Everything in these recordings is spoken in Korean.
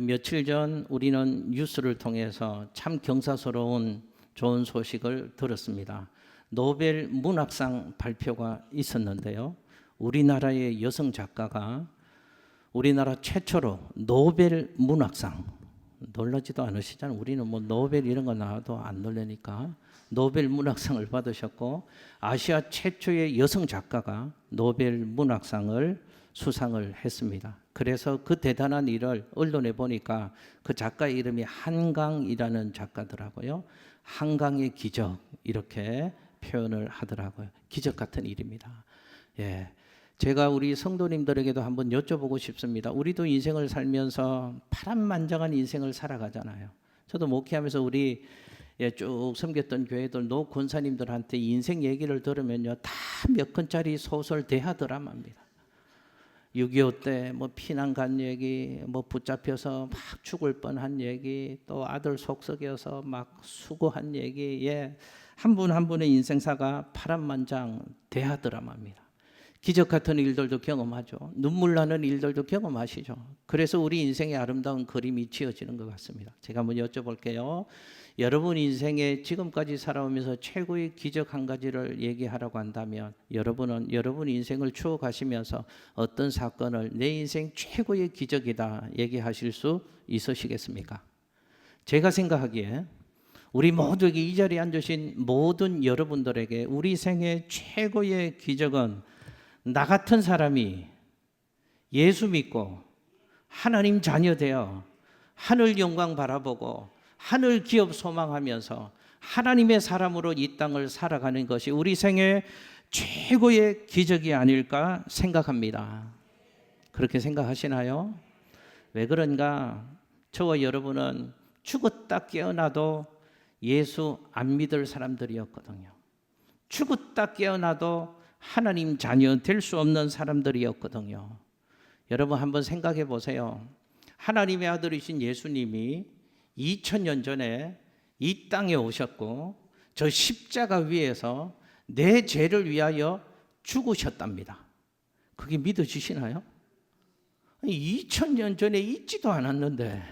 며칠 전 우리는 뉴스를 통해서 참 경사스러운 좋은 소식을 들었습니다. 노벨 문학상 발표가 있었는데요. 우리나라의 여성 작가가 우리나라 최초로 노벨 문학상, 놀라지도 않으시잖아요. 우리는 뭐 노벨 이런 거 나와도 안 놀라니까 노벨 문학상을 받으셨고, 아시아 최초의 여성 작가가 노벨 문학상을 수상을 했습니다. 그래서 그 대단한 일을 언론에 보니까 그 작가 이름이 한강이라는 작가더라고요. 한강의 기적, 이렇게 표현을 하더라고요. 기적 같은 일입니다. 예, 제가 우리 성도님들에게도 한번 여쭤보고 싶습니다. 우리도 인생을 살면서 파란만장한 인생을 살아가잖아요. 저도 목회하면서 우리 쭉 섬겼던 교회들 노 권사님들한테 인생 얘기를 들으면요, 다 몇 권짜리 소설 대하 드라마입니다. 6.25 때 뭐 피난 간 얘기, 뭐 붙잡혀서 막 죽을 뻔한 얘기, 또 아들 속썩여서 막 수고한 얘기, 한 분 한 분의 인생사가 파란만장 대하 드라마입니다. 기적 같은 일들도 경험하죠. 눈물 나는 일들도 경험하시죠. 그래서 우리 인생의 아름다운 그림이 지어지는 것 같습니다. 제가 한번 여쭤볼게요. 여러분 인생에 지금까지 살아오면서 최고의 기적 한 가지를 얘기하라고 한다면, 여러분은 여러분 인생을 추억하시면서 어떤 사건을 내 인생 최고의 기적이다 얘기하실 수 있으시겠습니까? 제가 생각하기에 우리 모두에게, 이 자리에 앉으신 모든 여러분들에게 우리 생애 최고의 기적은 나 같은 사람이 예수 믿고 하나님 자녀 되어 하늘 영광 바라보고 하늘 기업 소망하면서 하나님의 사람으로 이 땅을 살아가는 것이 우리 생애 최고의 기적이 아닐까 생각합니다. 그렇게 생각하시나요? 왜 그런가? 저와 여러분은 죽었다 깨어나도 예수 안 믿을 사람들이었거든요. 죽었다 깨어나도 하나님 자녀 될 수 없는 사람들이었거든요. 여러분 한번 생각해 보세요. 하나님의 아들이신 예수님이 2000년 전에 이 땅에 오셨고 저 십자가 위에서 내 죄를 위하여 죽으셨답니다. 그게 믿어지시나요? 2000년 전에 있지도 않았는데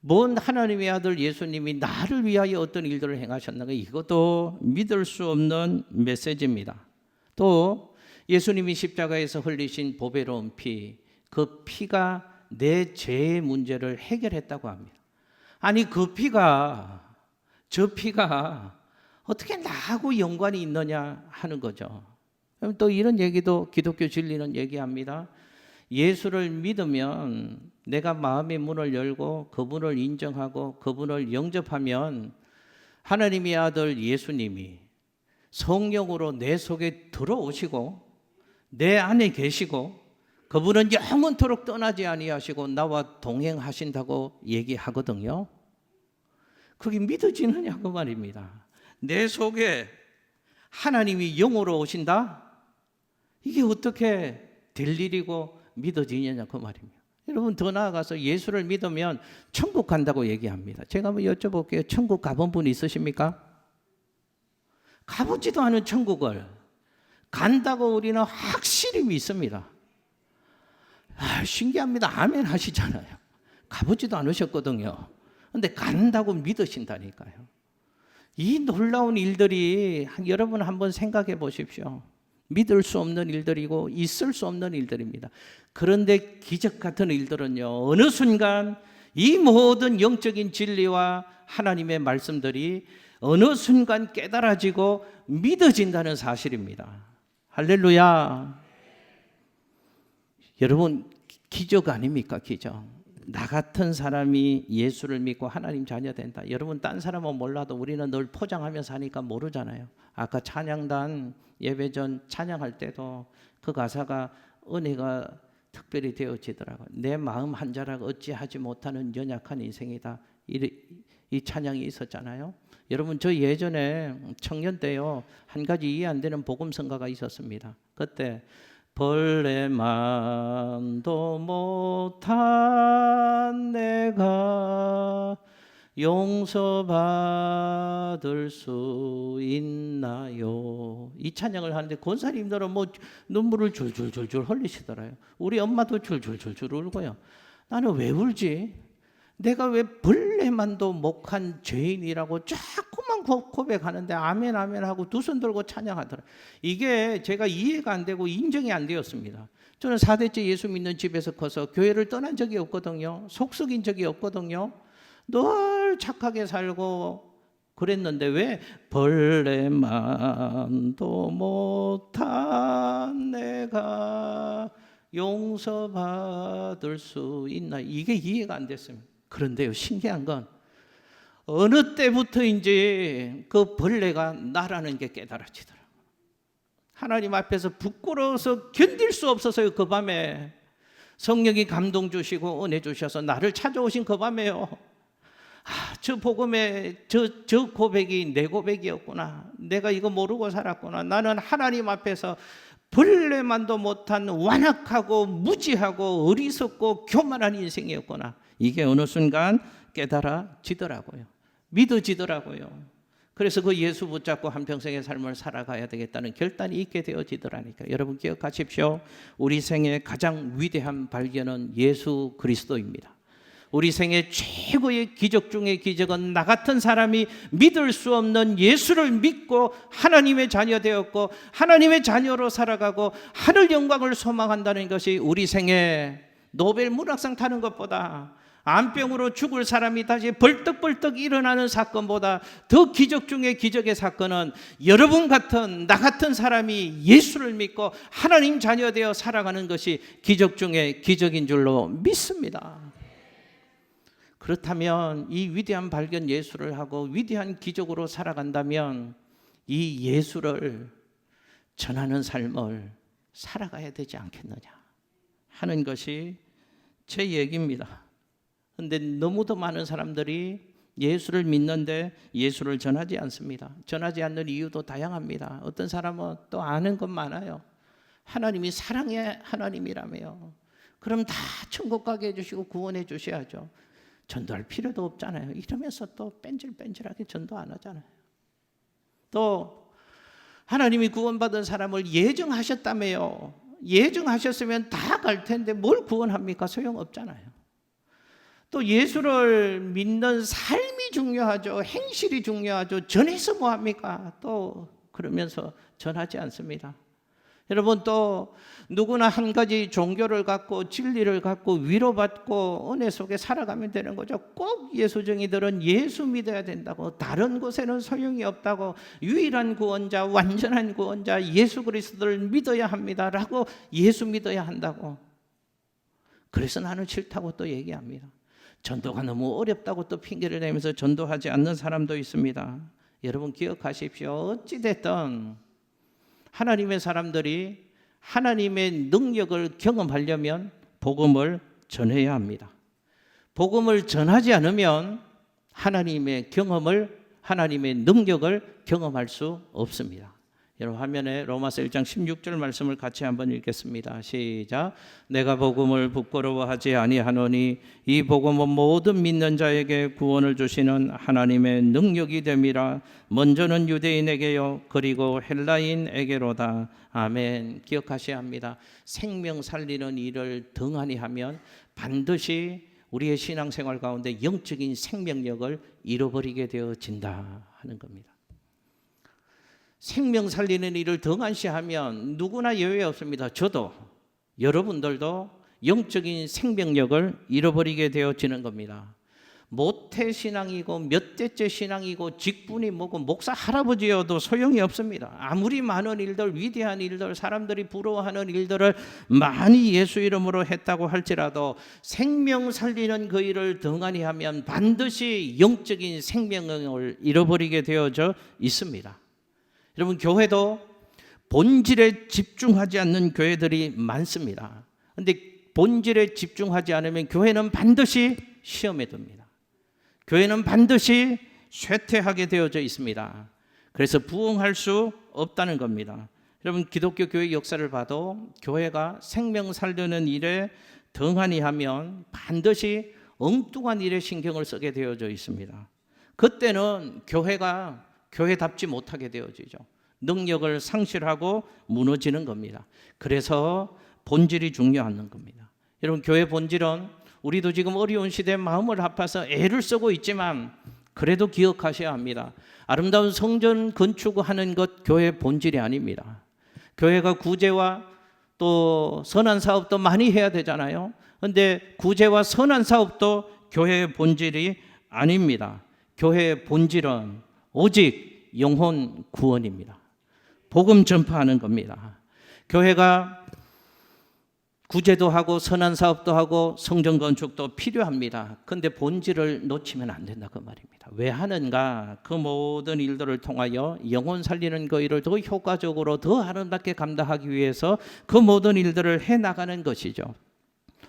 뭔 하나님의 아들 예수님이 나를 위하여 어떤 일들을 행하셨는가, 이것도 믿을 수 없는 메시지입니다. 또 예수님이 십자가에서 흘리신 보배로운 피, 그 피가 내 죄의 문제를 해결했다고 합니다. 아니 그 피가, 저 피가 어떻게 나하고 연관이 있느냐 하는 거죠. 그럼 또 이런 얘기도 기독교 진리는 얘기합니다. 예수를 믿으면, 내가 마음의 문을 열고 그분을 인정하고 그분을 영접하면 하나님의 아들 예수님이 성령으로 내 속에 들어오시고 내 안에 계시고 그분은 영원토록 떠나지 아니하시고 나와 동행하신다고 얘기하거든요. 그게 믿어지느냐고 말입니다. 내 속에 하나님이 영으로 오신다? 이게 어떻게 될 일이고 믿어지느냐고 말입니다. 여러분 더 나아가서 예수를 믿으면 천국 간다고 얘기합니다. 제가 한번 여쭤볼게요. 천국 가본 분 있으십니까? 가보지도 않은 천국을 간다고 우리는 확실히 믿습니다. 신기합니다. 아멘 하시잖아요. 가보지도 않으셨거든요. 그런데 간다고 믿으신다니까요. 이 놀라운 일들이 여러분 한번 생각해 보십시오. 믿을 수 없는 일들이고 있을 수 없는 일들입니다. 그런데 기적 같은 일들은요, 어느 순간 이 모든 영적인 진리와 하나님의 말씀들이 어느 순간 깨달아지고 믿어진다는 사실입니다. 할렐루야. 여러분 기적 아닙니까? 기적. 나 같은 사람이 예수를 믿고 하나님 자녀 된다. 여러분 딴 사람은 몰라도 우리는 늘 포장하면서 하니까 모르잖아요. 아까 찬양단 예배 전 찬양할 때도 그 가사가 은혜가 특별히 되어지더라고요. 내 마음 한 자락 어찌하지 못하는 연약한 인생이다. 이 찬양이 있었잖아요. 여러분 저 예전에 청년 때요, 한 가지 이해 안 되는 복음성가가 있었습니다. 그때 벌레만도 못한 내가 용서받을 수 있나요? 이 찬양을 하는데 권사님들은 뭐 눈물을 줄줄줄줄 흘리시더라요. 우리 엄마도 줄줄줄줄 울고요. 나는 왜 울지? 내가 왜 벌레만도 목한 죄인이라고 자꾸만 고백하는데 아멘 아멘 하고 두 손 들고 찬양하더라. 이게 제가 이해가 안 되고 인정이 안 되었습니다. 저는 4대째 예수 믿는 집에서 커서 교회를 떠난 적이 없거든요. 속썩인 적이 없거든요. 늘 착하게 살고 그랬는데 왜 벌레만도 못한 내가 용서받을 수 있나? 이게 이해가 안 됐습니다. 그런데요, 신기한 건 어느 때부터인지 그 벌레가 나라는 게 깨달아지더라고요. 하나님 앞에서 부끄러워서 견딜 수 없어서요. 그 밤에 성령이 감동 주시고 은혜 주셔서 나를 찾아오신 그 밤에요. 저 복음의 저 고백이 내 고백이었구나. 내가 이거 모르고 살았구나. 나는 하나님 앞에서 벌레만도 못한 완악하고 무지하고 어리석고 교만한 인생이었구나. 이게 어느 순간 깨달아지더라고요. 믿어지더라고요. 그래서 그 예수 붙잡고 한평생의 삶을 살아가야 되겠다는 결단이 있게 되어지더라니까. 여러분 기억하십시오. 우리 생의 가장 위대한 발견은 예수 그리스도입니다. 우리 생애 최고의 기적 중의 기적은 나 같은 사람이 믿을 수 없는 예수를 믿고 하나님의 자녀 되었고 하나님의 자녀로 살아가고 하늘 영광을 소망한다는 것이 우리 생애 노벨 문학상 타는 것보다 암병으로 죽을 사람이 다시 벌떡벌떡 일어나는 사건보다 더 기적 중의 기적의 사건은 여러분 같은 나 같은 사람이 예수를 믿고 하나님 자녀 되어 살아가는 것이 기적 중의 기적인 줄로 믿습니다. 그렇다면 이 위대한 발견 예수를 하고 위대한 기적으로 살아간다면 이 예수를 전하는 삶을 살아가야 되지 않겠느냐 하는 것이 제 얘기입니다. 그런데 너무도 많은 사람들이 예수를 믿는데 예수를 전하지 않습니다. 전하지 않는 이유도 다양합니다. 어떤 사람은 또 아는 것 많아요. 하나님이 사랑의 하나님이라며요. 그럼 다 천국 가게 해주시고 구원해 주셔야죠. 전도할 필요도 없잖아요. 이러면서 또 뺀질뺀질하게 전도 안 하잖아요. 또 하나님이 구원받은 사람을 예정하셨다며요. 예정하셨으면 다 갈 텐데 뭘 구원합니까? 소용없잖아요. 또 예수를 믿는 삶이 중요하죠. 행실이 중요하죠. 전해서 뭐합니까? 또 그러면서 전하지 않습니다. 여러분 또 누구나 한 가지 종교를 갖고 진리를 갖고 위로받고 은혜 속에 살아가면 되는 거죠. 꼭 예수쟁이들은 예수 믿어야 된다고, 다른 곳에는 소용이 없다고, 유일한 구원자, 완전한 구원자 예수 그리스도를 믿어야 합니다라고, 예수 믿어야 한다고. 그래서 나는 싫다고 또 얘기합니다. 전도가 너무 어렵다고 또 핑계를 내면서 전도하지 않는 사람도 있습니다. 여러분 기억하십시오. 어찌됐든 하나님의 사람들이 하나님의 능력을 경험하려면 복음을 전해야 합니다. 복음을 전하지 않으면 하나님의 능력을 경험할 수 없습니다. 여러분 화면에 로마서 1장 16절 말씀을 같이 한번 읽겠습니다. 시작. 내가 복음을 부끄러워하지 아니하노니 이 복음은 모든 믿는 자에게 구원을 주시는 하나님의 능력이 됨이라. 먼저는 유대인에게요 그리고 헬라인에게로다. 아멘. 기억하셔야 합니다. 생명 살리는 일을 등한히 하면 반드시 우리의 신앙생활 가운데 영적인 생명력을 잃어버리게 되어진다 하는 겁니다. 생명 살리는 일을 등한시하면 누구나 예외 없습니다. 저도 여러분들도 영적인 생명력을 잃어버리게 되어지는 겁니다. 모태신앙이고 몇 대째 신앙이고 직분이 뭐고 목사 할아버지여도 소용이 없습니다. 아무리 많은 일들, 위대한 일들, 사람들이 부러워하는 일들을 많이 예수 이름으로 했다고 할지라도 생명 살리는 그 일을 등한히 하면 반드시 영적인 생명을 잃어버리게 되어져 있습니다. 여러분 교회도 본질에 집중하지 않는 교회들이 많습니다. 그런데 본질에 집중하지 않으면 교회는 반드시 시험에 듭니다. 교회는 반드시 쇠퇴하게 되어져 있습니다. 그래서 부흥할 수 없다는 겁니다. 여러분 기독교 교회 역사를 봐도 교회가 생명 살리는 일에 등한히 하면 반드시 엉뚱한 일에 신경을 쓰게 되어져 있습니다. 그때는 교회가 교회답지 못하게 되어지죠. 능력을 상실하고 무너지는 겁니다. 그래서 본질이 중요한 겁니다. 여러분 교회 본질은 우리도 지금 어려운 시대에 마음을 아파서 애를 쓰고 있지만 그래도 기억하셔야 합니다. 아름다운 성전 건축하는 것 교회의 본질이 아닙니다. 교회가 구제와 또 선한 사업도 많이 해야 되잖아요. 그런데 구제와 선한 사업도 교회의 본질이 아닙니다. 교회의 본질은 오직 영혼 구원입니다. 복음 전파하는 겁니다. 교회가 구제도 하고 선한 사업도 하고 성전 건축도 필요합니다. 그런데 본질을 놓치면 안 된다 그 말입니다. 왜 하는가? 그 모든 일들을 통하여 영혼 살리는 그 일을 더 효과적으로 더 아름답게 감당하기 위해서 그 모든 일들을 해나가는 것이죠.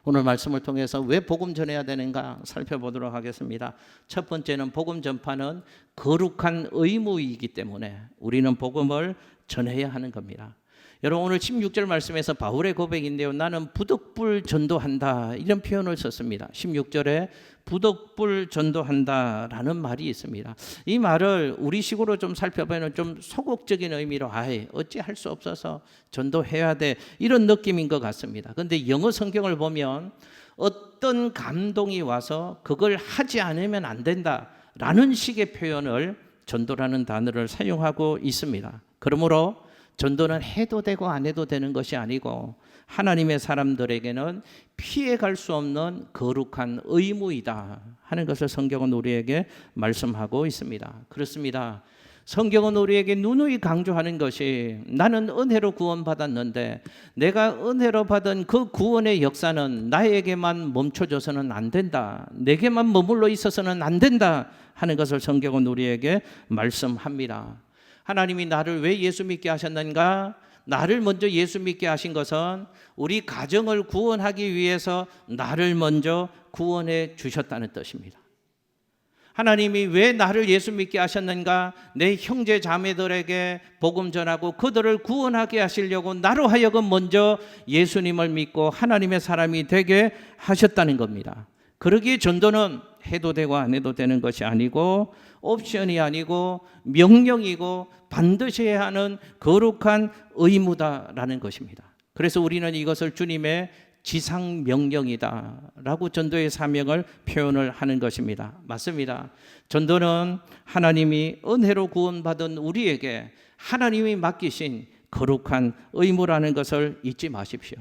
오늘 말씀을 통해서 왜 복음 전해야 되는가 살펴보도록 하겠습니다. 첫 번째는 복음 전파는 거룩한 의무이기 때문에 우리는 복음을 전해야 하는 겁니다. 여러분 오늘 16절 말씀에서 바울의 고백인데요. 나는 부덕불 전도한다 이런 표현을 썼습니다. 16절에 부덕불 전도한다라는 말이 있습니다. 이 말을 우리식으로 좀 살펴보면 좀 소극적인 의미로 어찌 할 수 없어서 전도해야 돼 이런 느낌인 것 같습니다. 그런데 영어 성경을 보면 어떤 감동이 와서 그걸 하지 않으면 안 된다라는 식의 표현을 전도라는 단어를 사용하고 있습니다. 그러므로 전도는 해도 되고 안 해도 되는 것이 아니고 하나님의 사람들에게는 피해갈 수 없는 거룩한 의무이다 하는 것을 성경은 우리에게 말씀하고 있습니다. 그렇습니다. 성경은 우리에게 누누이 강조하는 것이 나는 은혜로 구원받았는데 내가 은혜로 받은 그 구원의 역사는 나에게만 멈춰져서는 안 된다. 내게만 머물러 있어서는 안 된다 하는 것을 성경은 우리에게 말씀합니다. 하나님이 나를 왜 예수 믿게 하셨는가? 나를 먼저 예수 믿게 하신 것은 우리 가정을 구원하기 위해서 나를 먼저 구원해 주셨다는 뜻입니다. 하나님이 왜 나를 예수 믿게 하셨는가? 내 형제 자매들에게 복음 전하고 그들을 구원하게 하시려고 나로 하여금 먼저 예수님을 믿고 하나님의 사람이 되게 하셨다는 겁니다. 그러기에 전도는 해도 되고 안 해도 되는 것이 아니고 옵션이 아니고 명령이고 반드시 해야 하는 거룩한 의무다라는 것입니다. 그래서 우리는 이것을 주님의 지상 명령이다라고 전도의 사명을 표현을 하는 것입니다. 맞습니다. 전도는 하나님이 은혜로 구원받은 우리에게 하나님이 맡기신 거룩한 의무라는 것을 잊지 마십시오.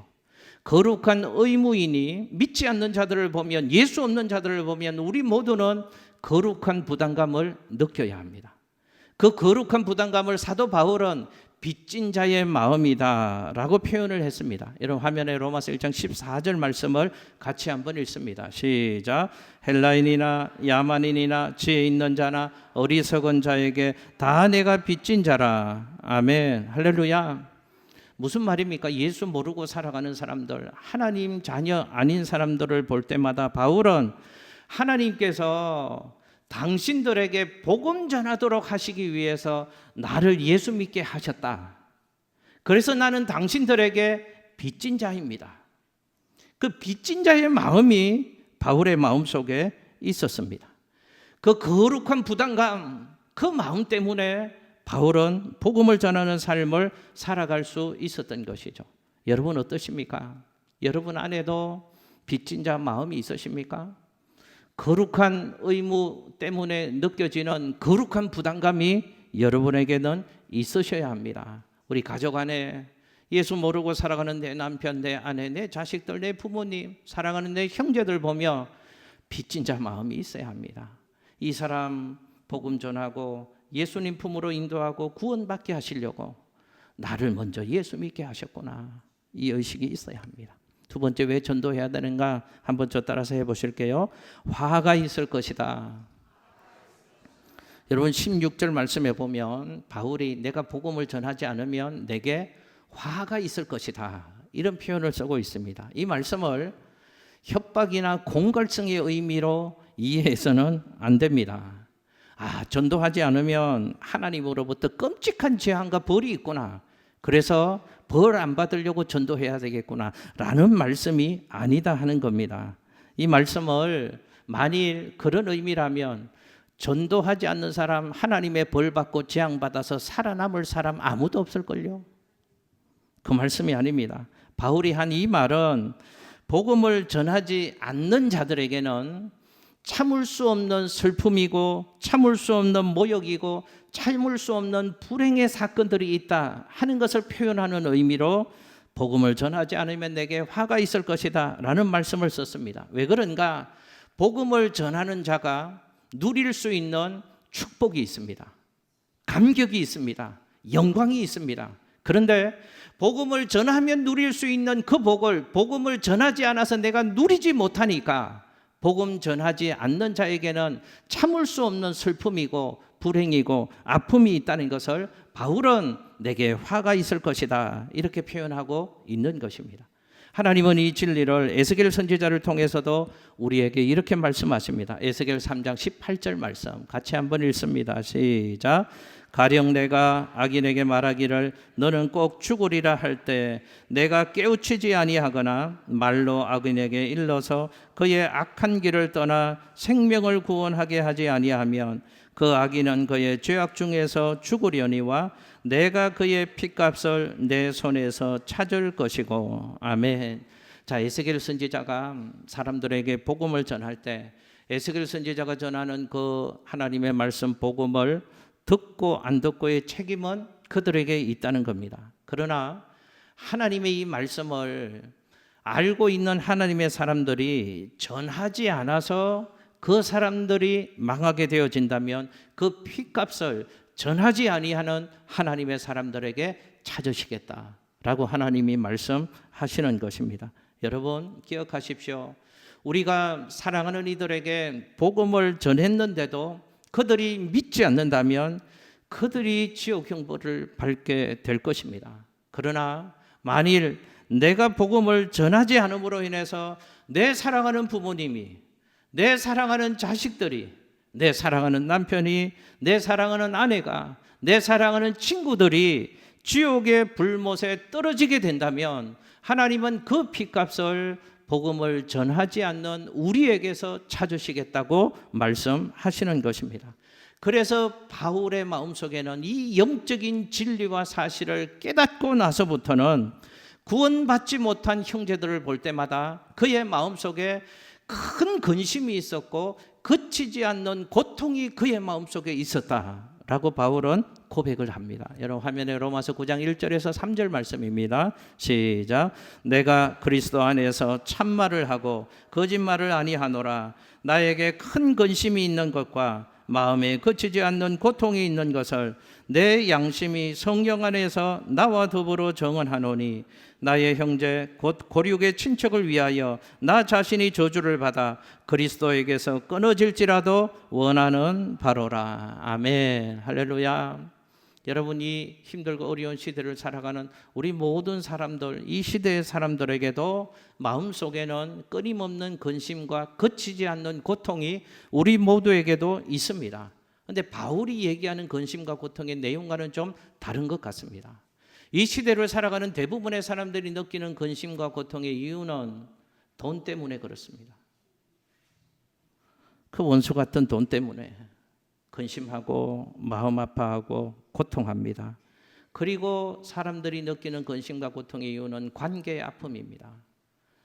거룩한 의무이니 믿지 않는 자들을 보면 예수 없는 자들을 보면 우리 모두는 거룩한 부담감을 느껴야 합니다. 그 거룩한 부담감을 사도 바울은 빚진 자의 마음이다 라고 표현을 했습니다. 여러분 화면에 로마서 1장 14절 말씀을 같이 한번 읽습니다. 시작. 헬라인이나 야만인이나 지혜 있는 자나 어리석은 자에게 다 내가 빚진 자라. 아멘. 할렐루야. 무슨 말입니까? 예수 모르고 살아가는 사람들, 하나님 자녀 아닌 사람들을 볼 때마다 바울은 하나님께서 당신들에게 복음 전하도록 하시기 위해서 나를 예수 믿게 하셨다. 그래서 나는 당신들에게 빚진 자입니다. 그 빚진 자의 마음이 바울의 마음속에 있었습니다. 그 거룩한 부담감, 그 마음 때문에 바울은 복음을 전하는 삶을 살아갈 수 있었던 것이죠. 여러분 어떠십니까? 여러분 안에도 빚진 자 마음이 있으십니까? 거룩한 의무 때문에 느껴지는 거룩한 부담감이 여러분에게는 있으셔야 합니다. 우리 가족 안에 예수 모르고 살아가는 내 남편, 내 아내, 내 자식들, 내 부모님, 사랑하는 내 형제들 보며 빚진 자 마음이 있어야 합니다. 이 사람 복음 전하고 예수님 품으로 인도하고 구원받게 하시려고 나를 먼저 예수 믿게 하셨구나. 이 의식이 있어야 합니다. 두 번째 왜 전도해야 되는가? 한번 저 따라서 해보실게요. 화가 있을 것이다. 여러분 16절 말씀에 보면 바울이 내가 복음을 전하지 않으면 내게 화가 있을 것이다. 이런 표현을 쓰고 있습니다. 이 말씀을 협박이나 공갈성의 의미로 이해해서는 안 됩니다. 전도하지 않으면 하나님으로부터 끔찍한 재앙과 벌이 있구나. 그래서 벌 안 받으려고 전도해야 되겠구나 라는 말씀이 아니다 하는 겁니다. 이 말씀을 만일 그런 의미라면 전도하지 않는 사람 하나님의 벌 받고 재앙 받아서 살아남을 사람 아무도 없을걸요. 그 말씀이 아닙니다. 바울이 한 이 말은 복음을 전하지 않는 자들에게는 참을 수 없는 슬픔이고 참을 수 없는 모욕이고 참을 수 없는 불행의 사건들이 있다 하는 것을 표현하는 의미로 복음을 전하지 않으면 내게 화가 있을 것이다 라는 말씀을 썼습니다. 왜 그런가? 복음을 전하는 자가 누릴 수 있는 축복이 있습니다. 감격이 있습니다. 영광이 있습니다. 그런데 복음을 전하면 누릴 수 있는 그 복을 복음을 전하지 않아서 내가 누리지 못하니까 복음 전하지 않는 자에게는 참을 수 없는 슬픔이고 불행이고 아픔이 있다는 것을 바울은 내게 화가 있을 것이다 이렇게 표현하고 있는 것입니다. 하나님은 이 진리를 에스겔 선지자를 통해서도 우리에게 이렇게 말씀하십니다. 에스겔 3장 18절 말씀 같이 한번 읽습니다. 시작. 가령 내가 악인에게 말하기를 너는 꼭 죽으리라 할 때 내가 깨우치지 아니하거나 말로 악인에게 일러서 그의 악한 길을 떠나 생명을 구원하게 하지 아니하면 그 악인은 그의 죄악 중에서 죽으려니와 내가 그의 핏값을 내 손에서 찾을 것이고. 아멘. 자, 에스겔 선지자가 사람들에게 복음을 전할 때 에스겔 선지자가 전하는 그 하나님의 말씀 복음을 듣고 안 듣고의 책임은 그들에게 있다는 겁니다. 그러나 하나님의 이 말씀을 알고 있는 하나님의 사람들이 전하지 않아서 그 사람들이 망하게 되어진다면 그 핏값을 전하지 아니하는 하나님의 사람들에게 찾으시겠다라고 하나님이 말씀하시는 것입니다. 여러분 기억하십시오. 우리가 사랑하는 이들에게 복음을 전했는데도 그들이 믿지 않는다면 그들이 지옥 형벌을 받게 될 것입니다. 그러나 만일 내가 복음을 전하지 않음으로 인해서 내 사랑하는 부모님이, 내 사랑하는 자식들이, 내 사랑하는 남편이, 내 사랑하는 아내가, 내 사랑하는 친구들이 지옥의 불못에 떨어지게 된다면 하나님은 그 핏값을 복음을 전하지 않는 우리에게서 찾으시겠다고 말씀하시는 것입니다. 그래서 바울의 마음속에는 이 영적인 진리와 사실을 깨닫고 나서부터는 구원받지 못한 형제들을 볼 때마다 그의 마음속에 큰 근심이 있었고 그치지 않는 고통이 그의 마음속에 있었다라고 바울은 고백을 합니다. 여러분 화면에 로마서 9장 1절에서 3절 말씀입니다. 시작. 내가 그리스도 안에서 참말을 하고 거짓말을 아니하노라. 나에게 큰 근심이 있는 것과 마음에 그치지 않는 고통이 있는 것을 내 양심이 성령 안에서 나와 더불어 정언하노니 나의 형제 곧 고륙의 친척을 위하여 나 자신이 저주를 받아 그리스도에게서 끊어질지라도 원하는 바로라. 아멘. 할렐루야. 여러분이 힘들고 어려운 시대를 살아가는 우리 모든 사람들, 이 시대의 사람들에게도 마음속에는 끊임없는 근심과 그치지 않는 고통이 우리 모두에게도 있습니다. 그런데 바울이 얘기하는 근심과 고통의 내용과는 좀 다른 것 같습니다. 이 시대를 살아가는 대부분의 사람들이 느끼는 근심과 고통의 이유는 돈 때문에 그렇습니다. 그 원수 같은 돈 때문에 근심하고 마음 아파하고 고통합니다. 그리고 사람들이 느끼는 근심과 고통의 이유는 관계의 아픔입니다.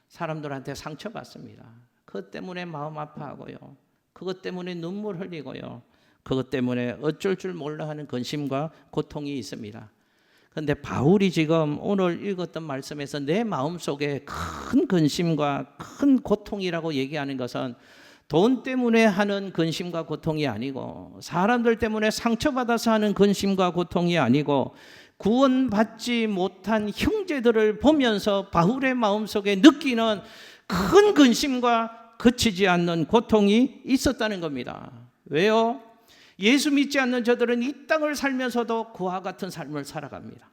사람들한테 상처받습니다. 그것 때문에 마음 아파하고요. 그것 때문에 눈물 흘리고요. 그것 때문에 어쩔 줄 몰라 하는 근심과 고통이 있습니다. 그런데 바울이 지금 오늘 읽었던 말씀에서 내 마음속에 큰 근심과 큰 고통이라고 얘기하는 것은 돈 때문에 하는 근심과 고통이 아니고 사람들 때문에 상처받아서 하는 근심과 고통이 아니고 구원받지 못한 형제들을 보면서 바울의 마음속에 느끼는 큰 근심과 그치지 않는 고통이 있었다는 겁니다. 왜요? 예수 믿지 않는 저들은 이 땅을 살면서도 그와 같은 삶을 살아갑니다.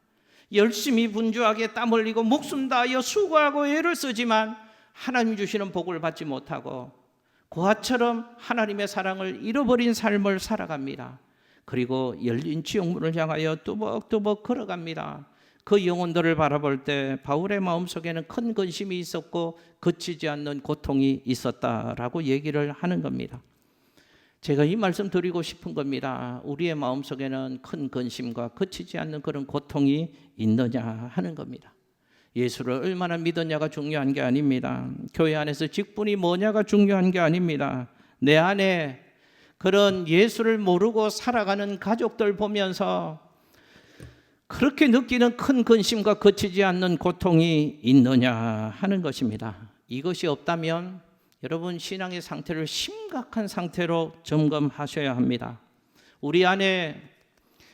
열심히 분주하게 땀 흘리고 목숨 다하여 수고하고 애를 쓰지만 하나님 주시는 복을 받지 못하고 그와처럼 하나님의 사랑을 잃어버린 삶을 살아갑니다. 그리고 열린 지옥문을 향하여 뚜벅뚜벅 걸어갑니다. 그 영혼들을 바라볼 때 바울의 마음속에는 큰 근심이 있었고 그치지 않는 고통이 있었다라고 얘기를 하는 겁니다. 제가 이 말씀 드리고 싶은 겁니다. 우리의 마음속에는 큰 근심과 그치지 않는 그런 고통이 있느냐 하는 겁니다. 예수를 얼마나 믿었냐가 중요한 게 아닙니다. 교회 안에서 직분이 뭐냐가 중요한 게 아닙니다. 내 안에 그런 예수를 모르고 살아가는 가족들 보면서 그렇게 느끼는 큰 근심과 그치지 않는 고통이 있느냐 하는 것입니다. 이것이 없다면 여러분 신앙의 상태를 심각한 상태로 점검하셔야 합니다. 우리 안에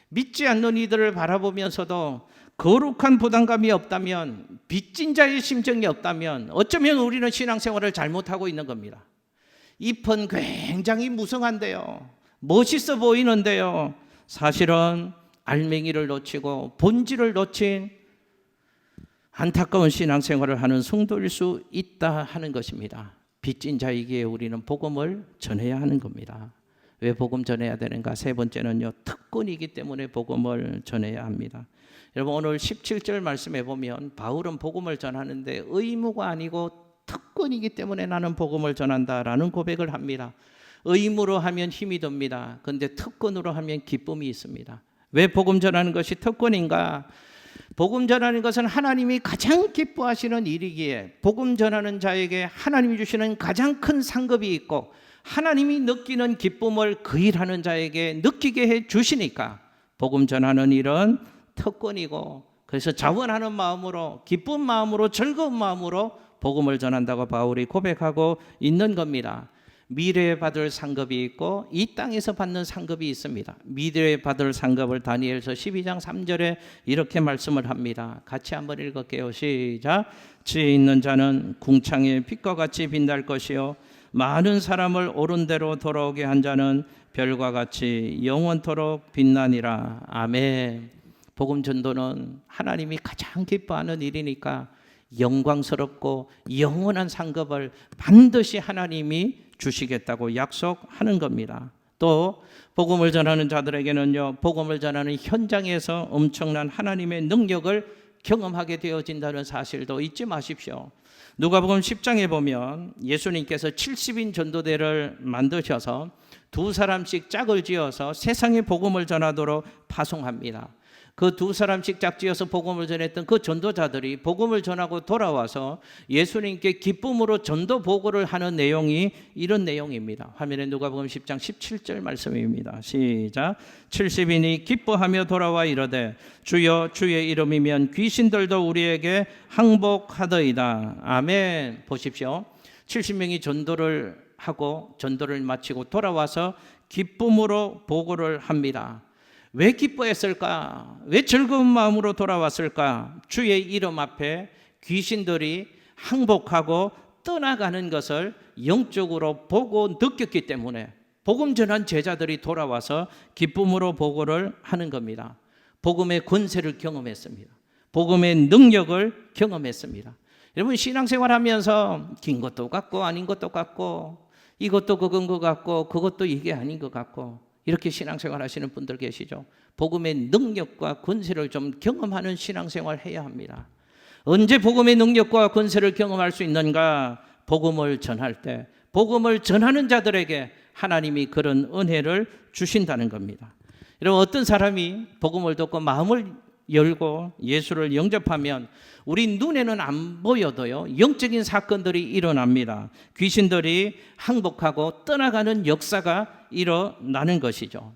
믿지 않는 이들을 바라보면서도 거룩한 부담감이 없다면, 빚진 자의 심정이 없다면 어쩌면 우리는 신앙생활을 잘못하고 있는 겁니다. 잎은 굉장히 무성한데요, 멋있어 보이는데요, 사실은 알맹이를 놓치고 본질을 놓친 안타까운 신앙생활을 하는 성도일 수 있다 하는 것입니다. 빚진 자에게 우리는 복음을 전해야 하는 겁니다. 왜 복음 전해야 되는가? 세 번째는요, 특권이기 때문에 복음을 전해야 합니다. 여러분 오늘 17절 말씀해 보면 바울은 복음을 전하는데 의무가 아니고 특권이기 때문에 나는 복음을 전한다라는 고백을 합니다. 의무로 하면 힘이 듭니다. 그런데 특권으로 하면 기쁨이 있습니다. 왜 복음 전하는 것이 특권인가? 복음 전하는 것은 하나님이 가장 기뻐하시는 일이기에 복음 전하는 자에게 하나님이 주시는 가장 큰 상급이 있고 하나님이 느끼는 기쁨을 그 일하는 자에게 느끼게 해 주시니까 복음 전하는 일은 특권이고, 그래서 자원하는 마음으로, 기쁜 마음으로, 즐거운 마음으로 복음을 전한다고 바울이 고백하고 있는 겁니다. 미래에 받을 상급이 있고 이 땅에서 받는 상급이 있습니다. 미래에 받을 상급을 다니엘서 12장 3절에 이렇게 말씀을 합니다. 같이 한번 읽을게요. 시작. 지혜 있는 자는 궁창의 빛과 같이 빛날 것이요 많은 사람을 옳은 대로 돌아오게 한 자는 별과 같이 영원토록 빛나니라. 아멘. 복음 전도는 하나님이 가장 기뻐하는 일이니까 영광스럽고 영원한 상급을 반드시 하나님이 주시겠다고 약속하는 겁니다. 또 복음을 전하는 자들에게는요, 복음을 전하는 현장에서 엄청난 하나님의 능력을 경험하게 되어진다는 사실도 잊지 마십시오. 누가복음 10장에 보면 예수님께서 70인 전도대를 만드셔서 두 사람씩 짝을 지어서 세상에 복음을 전하도록 파송합니다. 그 두 사람씩 짝지어서 복음을 전했던 그 전도자들이 복음을 전하고 돌아와서 예수님께 기쁨으로 전도 보고를 하는 내용이 이런 내용입니다. 화면에 누가복음 10장 17절 말씀입니다. 시작. 70인이 기뻐하며 돌아와 이르되 주여 주의 이름이면 귀신들도 우리에게 항복하더이다. 아멘. 보십시오. 70명이 전도를 하고 전도를 마치고 돌아와서 기쁨으로 보고를 합니다. 왜 기뻐했을까? 왜 즐거운 마음으로 돌아왔을까? 주의 이름 앞에 귀신들이 항복하고 떠나가는 것을 영적으로 보고 느꼈기 때문에 복음 전한 제자들이 돌아와서 기쁨으로 보고를 하는 겁니다. 복음의 권세를 경험했습니다. 복음의 능력을 경험했습니다. 여러분 신앙생활하면서 긴 것도 같고 아닌 것도 같고 이것도 그건 것 같고 그것도 이게 아닌 것 같고 이렇게 신앙생활 하시는 분들 계시죠. 복음의 능력과 권세를 좀 경험하는 신앙생활 해야 합니다. 언제 복음의 능력과 권세를 경험할 수 있는가? 복음을 전할 때, 복음을 전하는 자들에게 하나님이 그런 은혜를 주신다는 겁니다. 여러분 어떤 사람이 복음을 듣고 마음을 열고 예수를 영접하면 우리 눈에는 안 보여도요 영적인 사건들이 일어납니다. 귀신들이 항복하고 떠나가는 역사가 일어나는 것이죠.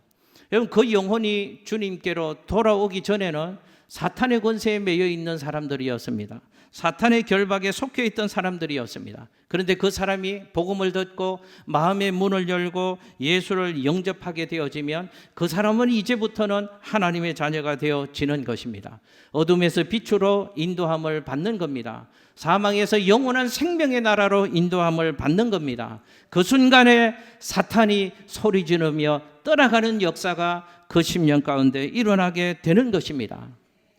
여러분 그 영혼이 주님께로 돌아오기 전에는 사탄의 권세에 매여 있는 사람들이었습니다. 사탄의 결박에 속해 있던 사람들이었습니다. 그런데 그 사람이 복음을 듣고 마음의 문을 열고 예수를 영접하게 되어지면 그 사람은 이제부터는 하나님의 자녀가 되어지는 것입니다. 어둠에서 빛으로 인도함을 받는 겁니다. 사망에서 영원한 생명의 나라로 인도함을 받는 겁니다. 그 순간에 사탄이 소리 지르며 떠나가는 역사가 그 10년 가운데 일어나게 되는 것입니다.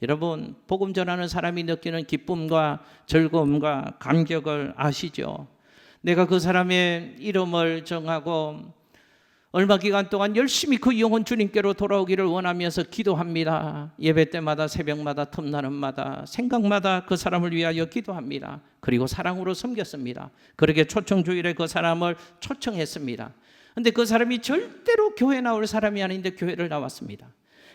여러분 복음 전하는 사람이 느끼는 기쁨과 즐거움과 감격을 아시죠? 내가 그 사람의 이름을 정하고 얼마 기간 동안 열심히 그 영혼 주님께로 돌아오기를 원하면서 기도합니다. 예배 때마다 새벽마다 틈나는마다 생각마다 그 사람을 위하여 기도합니다. 그리고 사랑으로 섬겼습니다. 그렇게 초청주일에 그 사람을 초청했습니다. 그런데 그 사람이 절대로 교회 나올 사람이 아닌데 교회를 나왔습니다.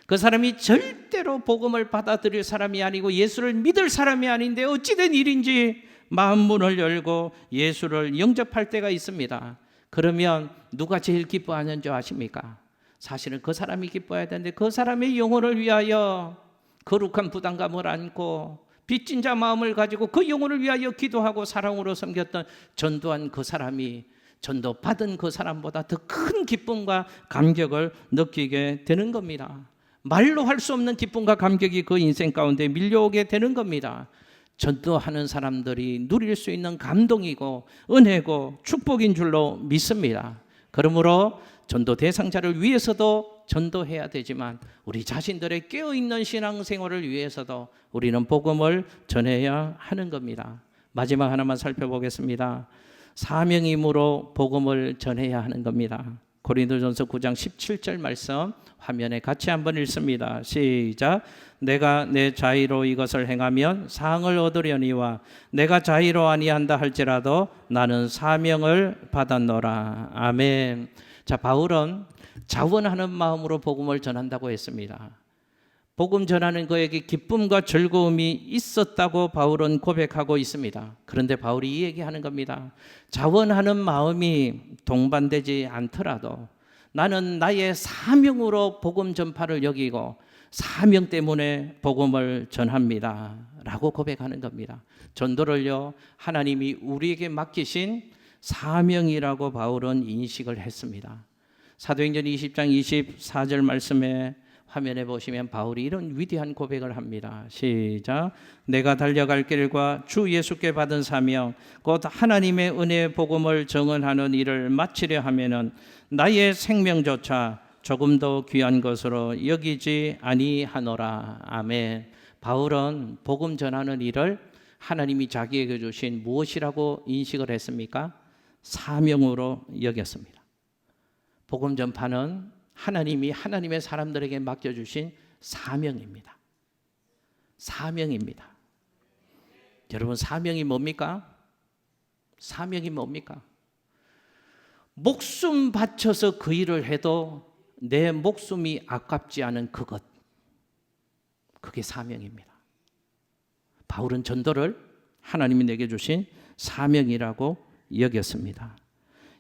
그 사람이 절대로 복음을 받아들일 사람이 아니고 예수를 믿을 사람이 아닌데 어찌된 일인지 마음 문을 열고 예수를 영접할 때가 있습니다. 그러면 누가 제일 기뻐하는 줄 아십니까? 사실은 그 사람이 기뻐해야 되는데 그 사람의 영혼을 위하여 거룩한 부담감을 안고 빚진 자 마음을 가지고 그 영혼을 위하여 기도하고 사랑으로 섬겼던 전도한 그 사람이 전도받은 그 사람보다 더 큰 기쁨과 감격을 느끼게 되는 겁니다. 말로 할 수 없는 기쁨과 감격이 그 인생 가운데 밀려오게 되는 겁니다. 전도하는 사람들이 누릴 수 있는 감동이고 은혜고 축복인 줄로 믿습니다. 그러므로 전도 대상자를 위해서도 전도해야 되지만 우리 자신들의 깨어있는 신앙생활을 위해서도 우리는 복음을 전해야 하는 겁니다. 마지막 하나만 살펴보겠습니다. 사명임으로 복음을 전해야 하는 겁니다. 고린도전서 9장 17절 말씀 화면에 같이 한번 읽습니다. 시작. 내가 내 자의로 이것을 행하면 상을 얻으려니와 내가 자의로 아니한다 할지라도 나는 사명을 받았노라. 아멘. 자, 바울은 자원하는 마음으로 복음을 전한다고 했습니다. 복음 전하는 그에게 기쁨과 즐거움이 있었다고 바울은 고백하고 있습니다. 그런데 바울이 이 얘기하는 겁니다. 자원하는 마음이 동반되지 않더라도 나는 나의 사명으로 복음 전파를 여기고 사명 때문에 복음을 전합니다 라고 고백하는 겁니다. 전도를요, 하나님이 우리에게 맡기신 사명이라고 바울은 인식을 했습니다. 사도행전 20장 24절 말씀에 화면에 보시면 바울이 이런 위대한 고백을 합니다. 시작. 내가 달려갈 길과 주 예수께 받은 사명 곧 하나님의 은혜의 복음을 증언하는 일을 마치려 하면은 나의 생명조차 조금 더 귀한 것으로 여기지 아니하노라. 아멘. 바울은 복음 전하는 일을 하나님이 자기에게 주신 무엇이라고 인식을 했습니까? 사명으로 여겼습니다. 복음 전파는 하나님이 하나님의 사람들에게 맡겨주신 사명입니다. 사명입니다. 여러분, 사명이 뭡니까? 사명이 뭡니까? 목숨 바쳐서 그 일을 해도 내 목숨이 아깝지 않은 그것, 그게 사명입니다. 바울은 전도를 하나님이 내게 주신 사명이라고 여겼습니다.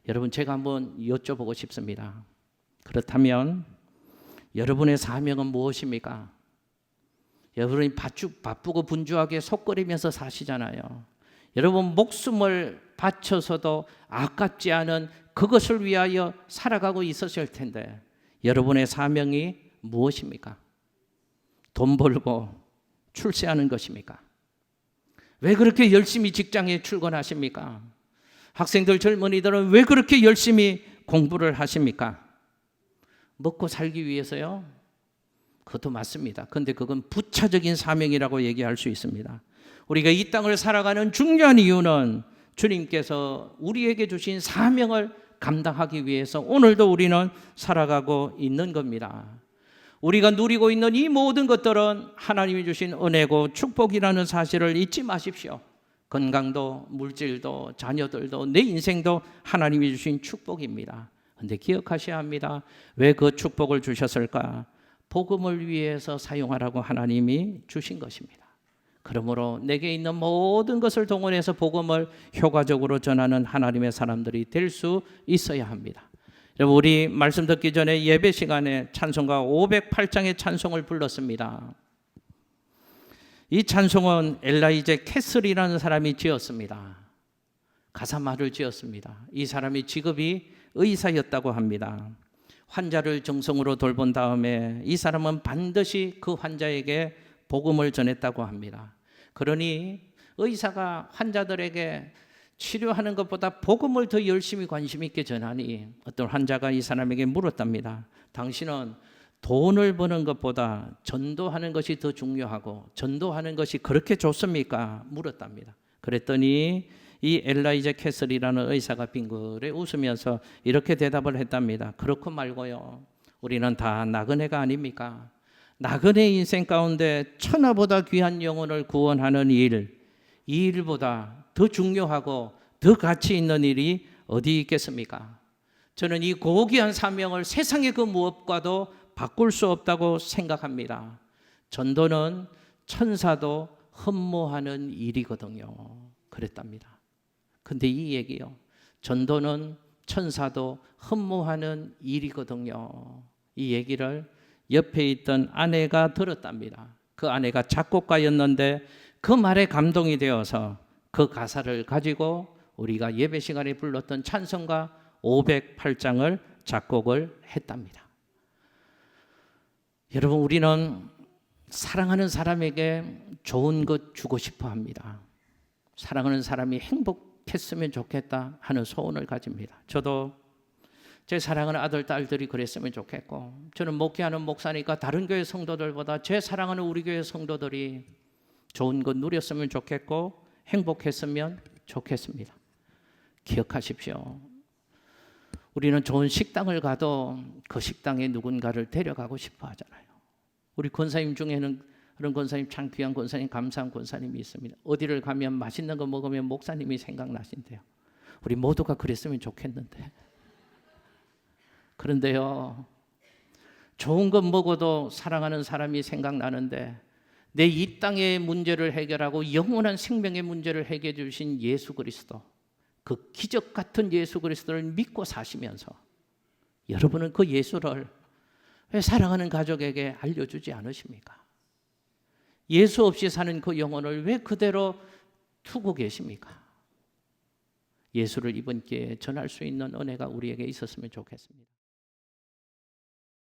여러분, 제가 한번 여쭤보고 싶습니다. 그렇다면 여러분의 사명은 무엇입니까? 여러분이 바쁘고 분주하게 속거리면서 사시잖아요. 여러분, 목숨을 바쳐서도 아깝지 않은 그것을 위하여 살아가고 있으실 텐데 여러분의 사명이 무엇입니까? 돈 벌고 출세하는 것입니까? 왜 그렇게 열심히 직장에 출근하십니까? 학생들, 젊은이들은 왜 그렇게 열심히 공부를 하십니까? 먹고 살기 위해서요? 그것도 맞습니다. 그런데 그건 부차적인 사명이라고 얘기할 수 있습니다. 우리가 이 땅을 살아가는 중요한 이유는 주님께서 우리에게 주신 사명을 감당하기 위해서 오늘도 우리는 살아가고 있는 겁니다. 우리가 누리고 있는 이 모든 것들은 하나님이 주신 은혜고 축복이라는 사실을 잊지 마십시오. 건강도, 물질도, 자녀들도, 내 인생도 하나님이 주신 축복입니다. 그런데 기억하셔야 합니다. 왜 그 축복을 주셨을까? 복음을 위해서 사용하라고 하나님이 주신 것입니다. 그러므로 내게 있는 모든 것을 동원해서 복음을 효과적으로 전하는 하나님의 사람들이 될 수 있어야 합니다. 여러분, 우리 말씀 듣기 전에 예배 시간에 찬송가 508장의 찬송을 불렀습니다. 이 찬송은 엘라이제 캐슬이라는 사람이 지었습니다. 가사말을 지었습니다. 이 사람이 직업이 의사였다고 합니다. 환자를 정성으로 돌본 다음에 이 사람은 반드시 그 환자에게 복음을 전했다고 합니다. 그러니 의사가 환자들에게 치료하는 것보다 복음을 더 열심히 관심 있게 전하니 어떤 환자가 이 사람에게 물었답니다. 당신은 돈을 버는 것보다 전도하는 것이 더 중요하고 전도하는 것이 그렇게 좋습니까? 물었답니다. 그랬더니 이 엘라이제 캐슬이라는 의사가 빙그레 웃으면서 이렇게 대답을 했답니다. 그렇고 말고요, 우리는 다 나그네가 아닙니까? 나그네 인생 가운데 천하보다 귀한 영혼을 구원하는 일, 이 일보다 더 중요하고 더 가치 있는 일이 어디 있겠습니까? 저는 이 고귀한 사명을 세상의 그 무엇과도 바꿀 수 없다고 생각합니다. 전도는 천사도 흠모하는 일이거든요. 그랬답니다. 근데 이 얘기요. 전도는 천사도 흠모하는 일이거든요. 이 얘기를 옆에 있던 아내가 들었답니다. 그 아내가 작곡가였는데 그 말에 감동이 되어서 그 가사를 가지고 우리가 예배 시간에 불렀던 찬송가 508장을 작곡을 했답니다. 여러분, 우리는 사랑하는 사람에게 좋은 것 주고 싶어 합니다. 사랑하는 사람이 행복했으면 좋겠다 하는 소원을 가집니다. 저도 제 사랑하는 아들, 딸들이 그랬으면 좋겠고, 저는 목회하는 목사니까 다른 교회 성도들보다 제 사랑하는 우리 교회 성도들이 좋은 것 누렸으면 좋겠고 행복했으면 좋겠습니다. 기억하십시오. 우리는 좋은 식당을 가도 그 식당에 누군가를 데려가고 싶어 하잖아요. 우리 권사님 중에는 그런 권사님, 참 귀한 권사님, 감사한 권사님이 있습니다. 어디를 가면 맛있는 거 먹으면 목사님이 생각나신대요. 우리 모두가 그랬으면 좋겠는데. 그런데요, 좋은 것 먹어도 사랑하는 사람이 생각나는데 내 이 땅의 문제를 해결하고 영원한 생명의 문제를 해결해 주신 예수 그리스도, 그 기적 같은 예수 그리스도를 믿고 사시면서 여러분은 그 예수를 왜 사랑하는 가족에게 알려주지 않으십니까? 예수 없이 사는 그 영혼을 왜 그대로 두고 계십니까? 예수를 이번 기회에 전할 수 있는 은혜가 우리에게 있었으면 좋겠습니다.